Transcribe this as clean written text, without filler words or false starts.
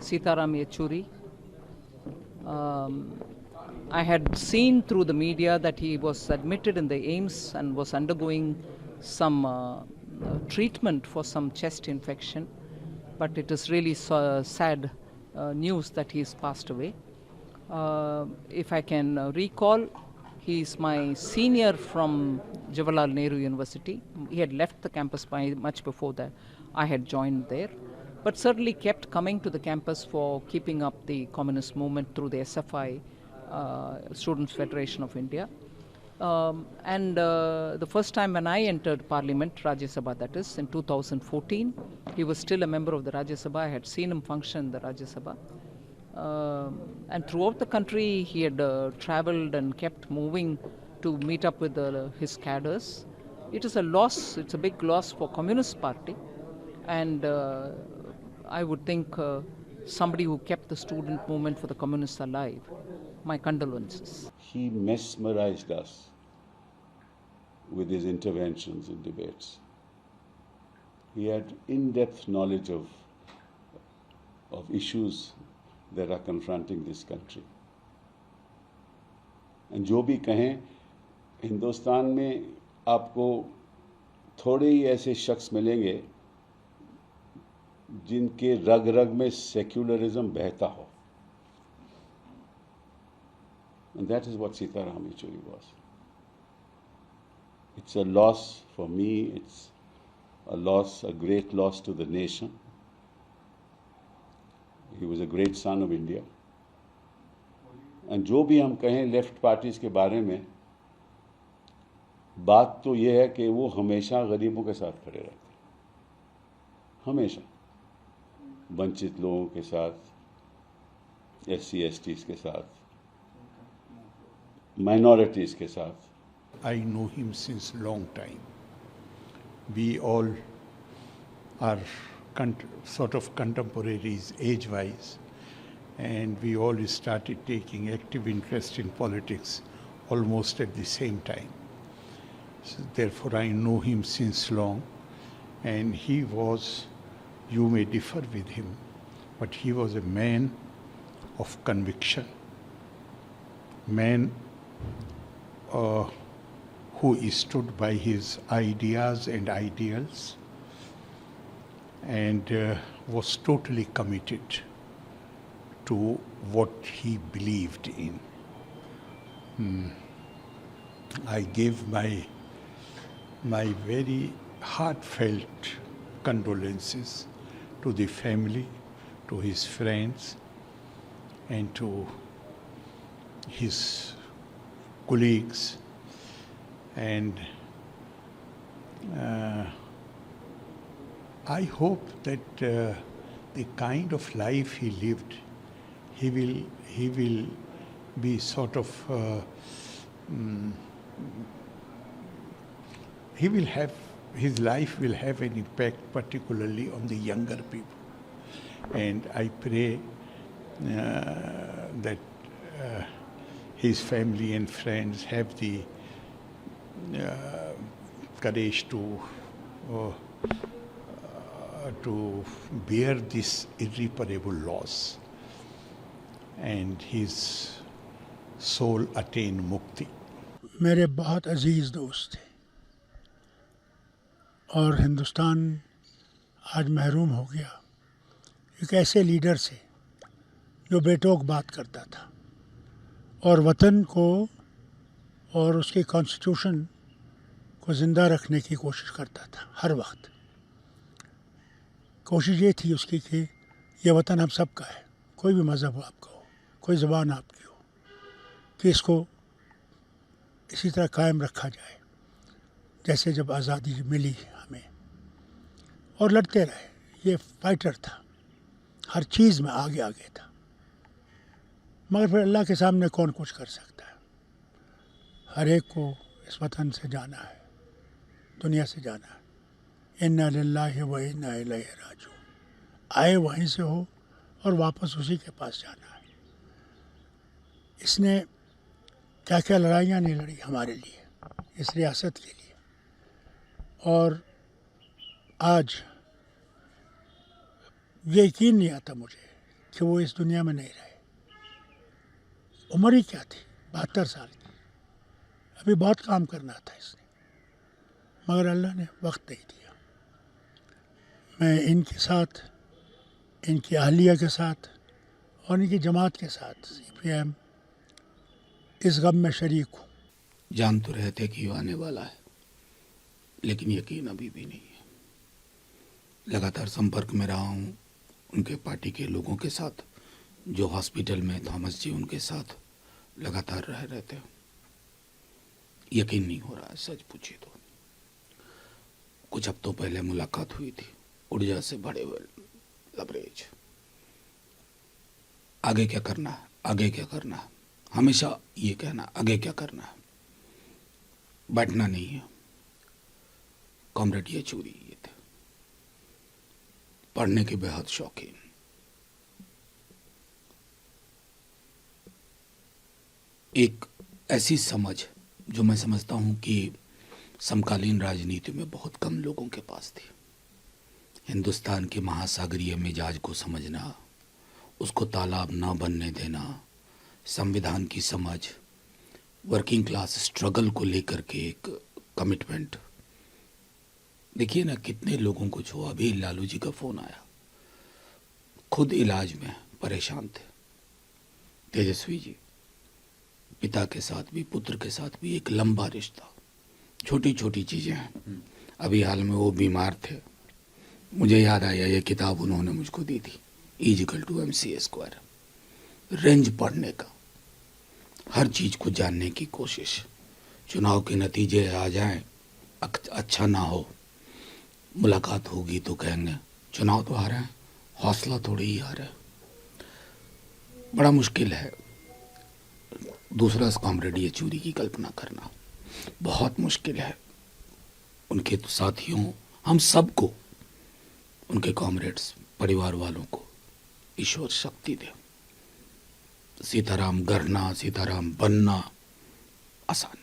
Sitaram Yechuri. Um, I had seen through the media that he was admitted in the AIMS and was undergoing some treatment for some chest infection, but it is really sad news that he's passed away. If I can recall, he is my senior from Jawaharlal Nehru University. He had left the campus by much before that I had joined there, but certainly kept coming to the campus for keeping up the communist movement through the SFI, Students Federation of India. And the first time when I entered Parliament, Rajya Sabha that is, in 2014, he was still a member of the Rajya Sabha. I had seen him function in the Rajya Sabha. And throughout the country, he had traveled and kept moving to meet up with his cadres. It is a loss, it's a big loss for Communist Party. And I would think somebody who kept the student movement for the communists alive. My condolences. He mesmerized us with his interventions in debates. He had in-depth knowledge of issues that are confronting this country. And जो भी कहें, हिंदुस्तान में आपको थोड़े ही ऐसे शख्स मिलेंगे जिनके रग रग में सेक्युलरिज्म बहता हो. And that is what Sitaram Yechuri was. It's a loss for me, it's a loss, a great loss to the nation. He was a great son of India. And जो भी हम कहें लेफ्ट पार्टीज के बारे में, बात तो ये है कि वो हमेशा गरीबों के साथ खड़े रहते हैं, हमेशा वंचित लोगों के साथ, SC/STs के साथ, minorities के साथ. I know him since long time. We all are sort of contemporaries age-wise, and we all started taking active interest in politics almost at the same time. So therefore, I know him since long, and he was, you may differ with him, but he was a man of conviction, man who stood by his ideas and ideals, and was totally committed to what he believed in. I give my very heartfelt condolences to the family, to his friends, and to his colleagues, and I hope that the kind of life he lived, he will be sort of his life will have an impact particularly on the younger people, and I pray that his family and friends have the courage to bear this irreparable loss, and his soul attain mukti. मेरे बहुत अजीज़ दोस्त थे और हिंदुस्तान आज महरूम हो गया एक ऐसे लीडर से जो बेटोक बात करता था और वतन को और उसके कॉन्स्टिट्यूशन को ज़िंदा रखने की कोशिश करता था. हर वक्त कोशिश ये थी उसकी कि ये वतन हम सब का है, कोई भी मज़हब हो आपका हो, कोई ज़बान आपकी हो, कि इसको इसी तरह कायम रखा जाए जैसे जब आज़ादी मिली हमें, और लड़ते रहे. ये फाइटर था, हर चीज़ में आगे आगे था, मगर फिर अल्लाह के सामने कौन कुछ कर सकता है. हर एक को इस वतन से जाना है, दुनिया से जाना है. इन्ना लिल्लाहि व इन्ना इलैहि राजिऊन. आए वहीं से हो और वापस उसी के पास जाना है. इसने क्या क्या लड़ाइयाँ नहीं लड़ी हमारे लिए, इस रियासत के लिए. और आज ये यकीन नहीं आता मुझे कि वो इस दुनिया में नहीं रहे। उम्र ही क्या थी, 72 साल की। अभी बहुत काम करना था इसने, मगर अल्लाह ने वक्त नहीं दिया। मैं इनके साथ, इनकी अहलिया के साथ और इनकी जमात के साथ CPIM इस गम में शरीक हूँ। जान तो रहे थे कि वो आने वाला है, लेकिन यकीन अभी भी नहीं है। लगातार संपर्क में रहा हूँ उनके पार्टी के लोगों के साथ, जो हॉस्पिटल में थॉमस जी उनके साथ लगातार रह रहे थे। यकीन नहीं हो रहा है, सच पूछिए तो। कुछ हफ्तों पहले मुलाकात हुई थी, ऊर्जा से भरे हुए लबरेज। आगे क्या करना है, आगे क्या करना है, हमेशा ये कहना आगे क्या करना है, बैठना नहीं है। कॉमरेड येचूरी ये थे, पढ़ने के बेहद शौकीन। एक ऐसी समझ जो मैं समझता हूं कि समकालीन राजनीति में बहुत कम लोगों के पास थी। हिंदुस्तान के महासागरीय मिजाज को समझना, उसको तालाब न बनने देना, संविधान की समझ, वर्किंग क्लास स्ट्रगल को लेकर के एक कमिटमेंट। देखिए ना कितने लोगों को छुआ। अभी लालू जी का फोन आया, खुद इलाज में परेशान थे। तेजस्वी जी, पिता के साथ भी पुत्र के साथ भी एक लंबा रिश्ता, छोटी छोटी चीजें हैं। अभी हाल में वो बीमार थे, मुझे याद आया ये किताब उन्होंने मुझको दी थी, E=MC²। रेंज पढ़ने का, हर चीज को जानने की कोशिश। चुनाव के नतीजे आ जाएं, अच्छा ना हो, मुलाकात होगी तो कहेंगे चुनाव तो आ रहे हैं, हौसला थोड़ी ही आ रहा है। बड़ा मुश्किल है दूसरा कॉमरेड येचूरी की कल्पना करना, बहुत मुश्किल है। उनके साथियों, हम सबको, उनके कॉमरेड्स, परिवार वालों को ईश्वर शक्ति दे। सीताराम गढ़ना, सीताराम बनना आसान